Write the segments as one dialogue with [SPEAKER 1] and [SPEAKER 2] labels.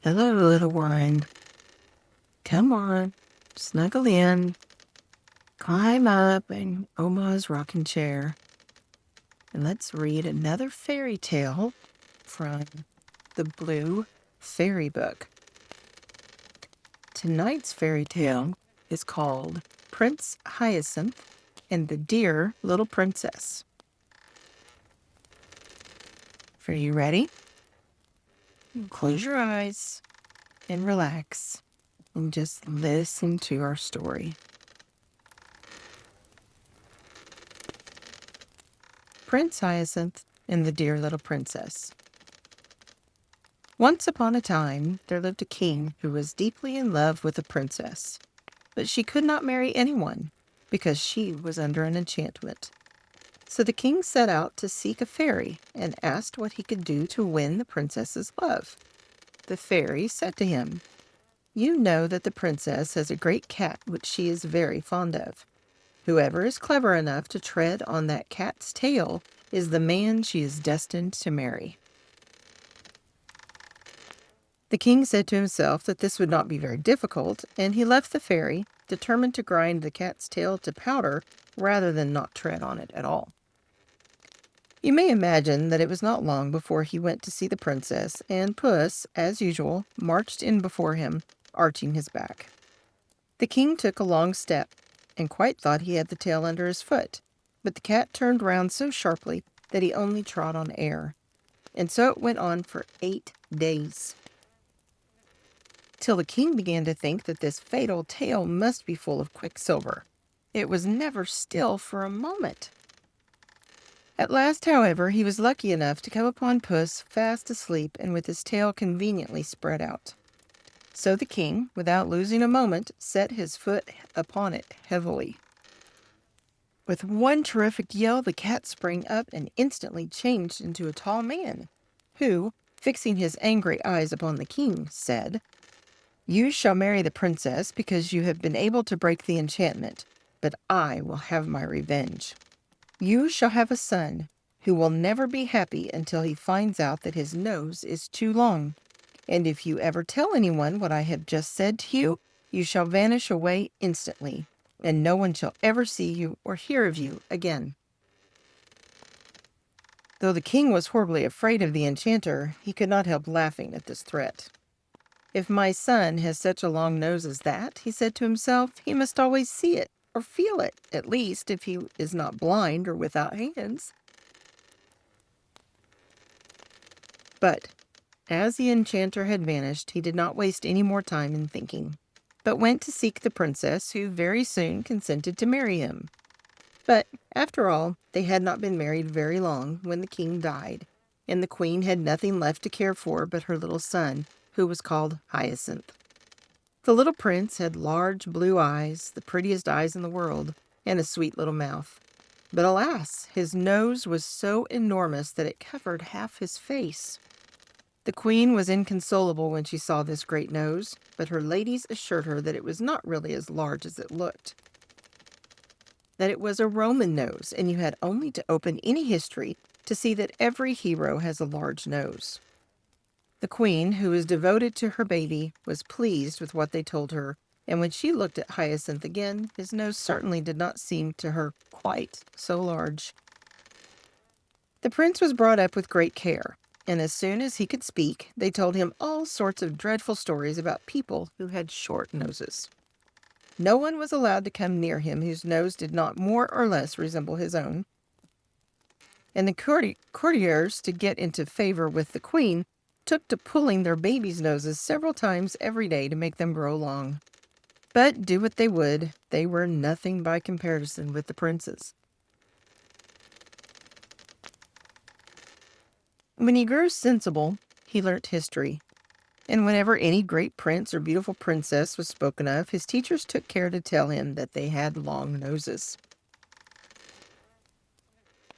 [SPEAKER 1] Hello, little one. Come on, snuggle in, climb up in Oma's rocking chair, and let's read another fairy tale from the Blue Fairy Book. Tonight's fairy tale is called Prince Hyacinth and the Dear Little Princess. Are you ready? Close your eyes and relax and just listen to our story. Prince Hyacinth and the Dear Little Princess. Once upon a time, there lived a king who was deeply in love with a princess, but she could not marry anyone because she was under an enchantment. So the king set out to seek a fairy and asked what he could do to win the princess's love. The fairy said to him, "You know that the princess has a great cat which she is very fond of. Whoever is clever enough to tread on that cat's tail is the man she is destined to marry." The king said to himself that this would not be very difficult, and he left the fairy, determined to grind the cat's tail to powder rather than not tread on it at all. You may imagine that it was not long before he went to see the princess, and Puss, as usual, marched in before him, arching his back. The king took a long step, and quite thought he had the tail under his foot, but the cat turned round so sharply that he only trod on air. And so it went on for 8 days, till the king began to think that this fatal tail must be full of quicksilver. It was never still for a moment. At last, however, he was lucky enough to come upon Puss fast asleep and with his tail conveniently spread out. So the king, without losing a moment, set his foot upon it heavily. With one terrific yell, the cat sprang up and instantly changed into a tall man, who, fixing his angry eyes upon the king, said, "You shall marry the princess because you have been able to break the enchantment, but I will have my revenge. You shall have a son who will never be happy until he finds out that his nose is too long. And if you ever tell anyone what I have just said to you, you shall vanish away instantly, and no one shall ever see you or hear of you again." Though the king was horribly afraid of the enchanter, he could not help laughing at this threat. "If my son has such a long nose as that," he said to himself, "he must always see it, or feel it, at least, if he is not blind or without hands." But as the enchanter had vanished, he did not waste any more time in thinking, but went to seek the princess, who very soon consented to marry him. But, after all, they had not been married very long when the king died, and the queen had nothing left to care for but her little son, who was called Hyacinth. The little prince had large blue eyes, the prettiest eyes in the world, and a sweet little mouth. But alas, his nose was so enormous that it covered half his face. The queen was inconsolable when she saw this great nose, but her ladies assured her that it was not really as large as it looked, that it was a Roman nose, and you had only to open any history to see that every hero has a large nose. The queen, who was devoted to her baby, was pleased with what they told her, and when she looked at Hyacinth again, his nose certainly did not seem to her quite so large. The prince was brought up with great care, and as soon as he could speak, they told him all sorts of dreadful stories about people who had short noses. No one was allowed to come near him whose nose did not more or less resemble his own, and the courtiers, to get into favor with the queen, took to pulling their babies' noses several times every day to make them grow long. But do what they would, they were nothing by comparison with the prince's. When he grew sensible, he learnt history, and whenever any great prince or beautiful princess was spoken of, his teachers took care to tell him that they had long noses.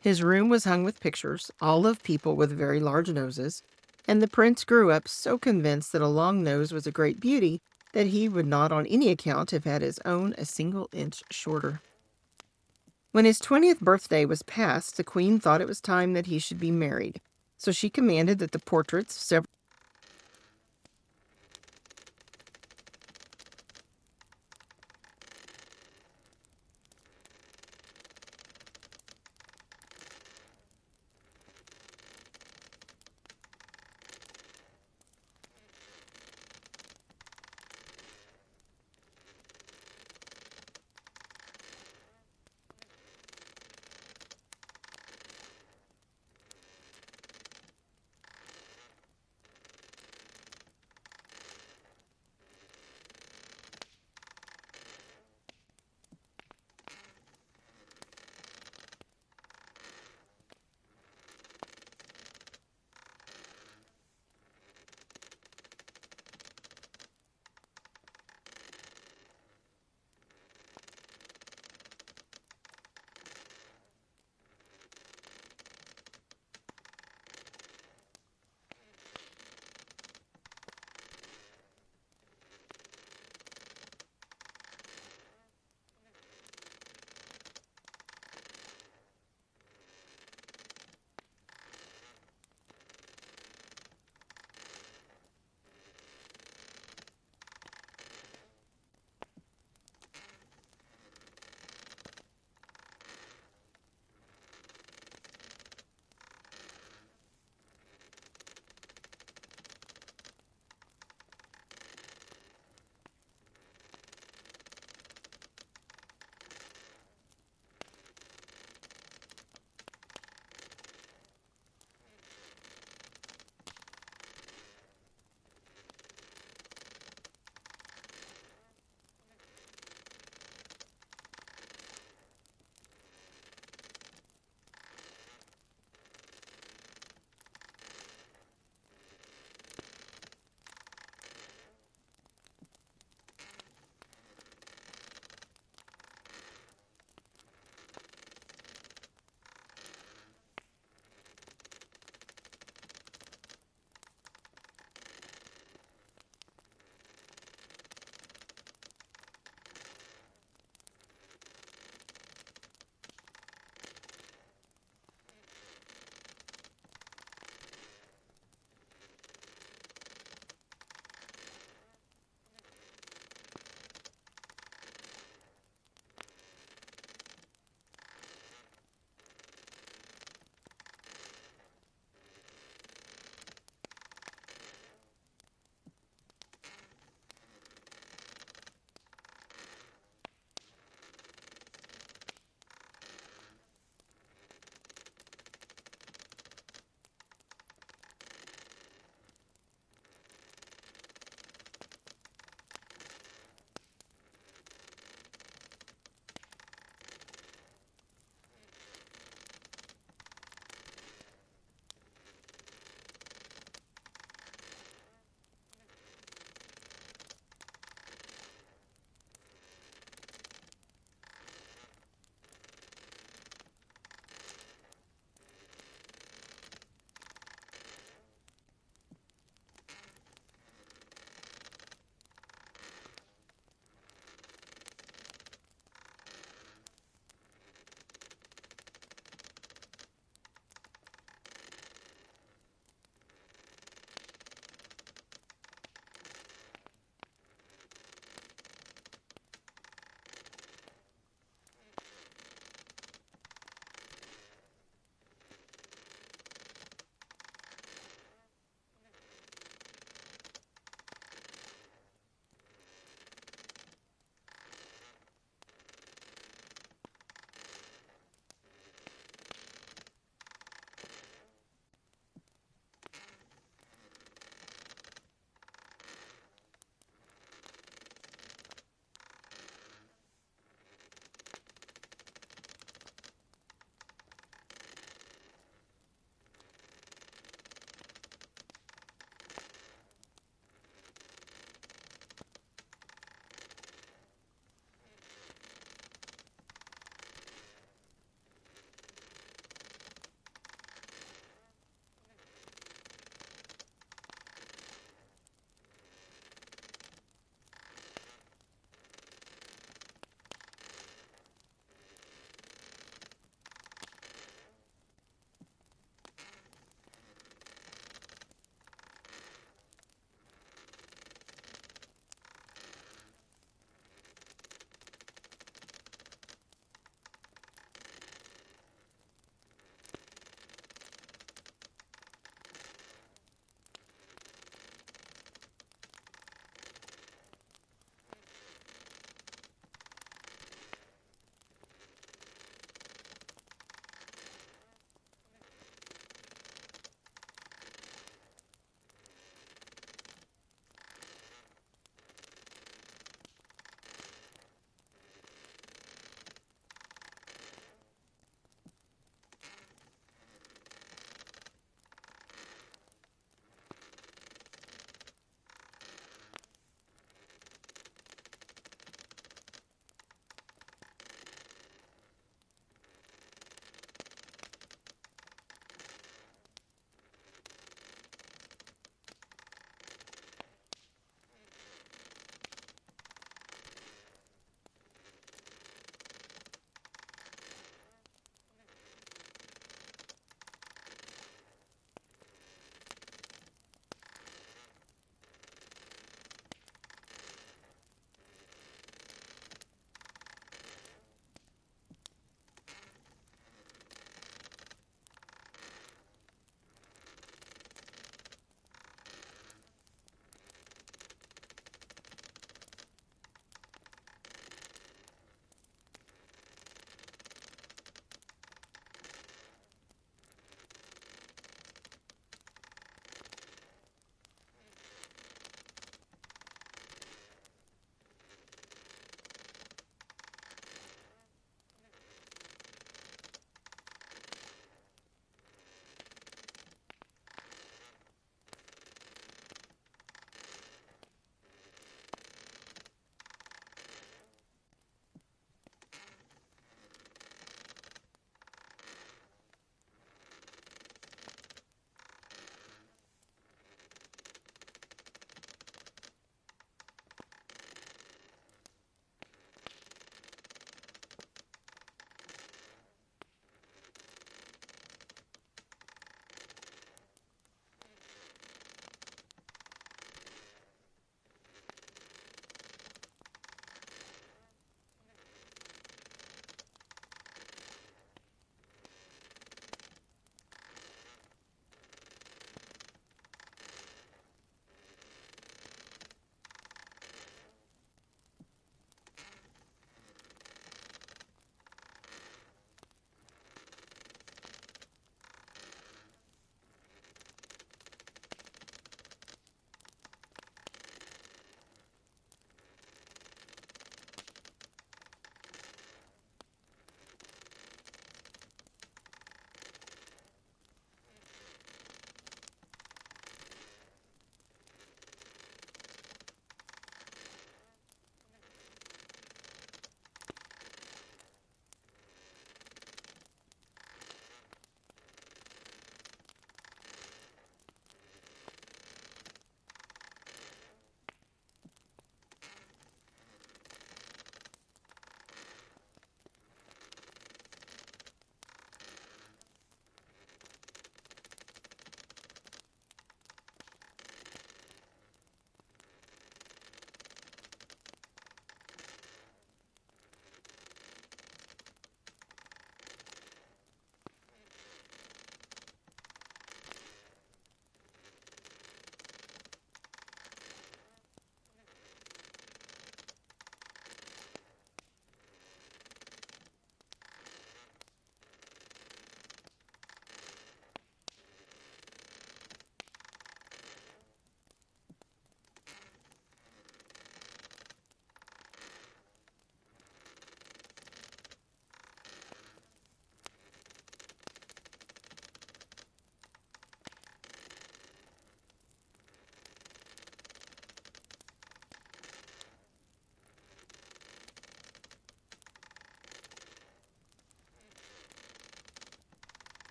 [SPEAKER 1] His room was hung with pictures, all of people with very large noses, and the prince grew up so convinced that a long nose was a great beauty that he would not on any account have had his own a single inch shorter. When his 20th birthday was past, the queen thought it was time that he should be married, so she commanded that the portraits of several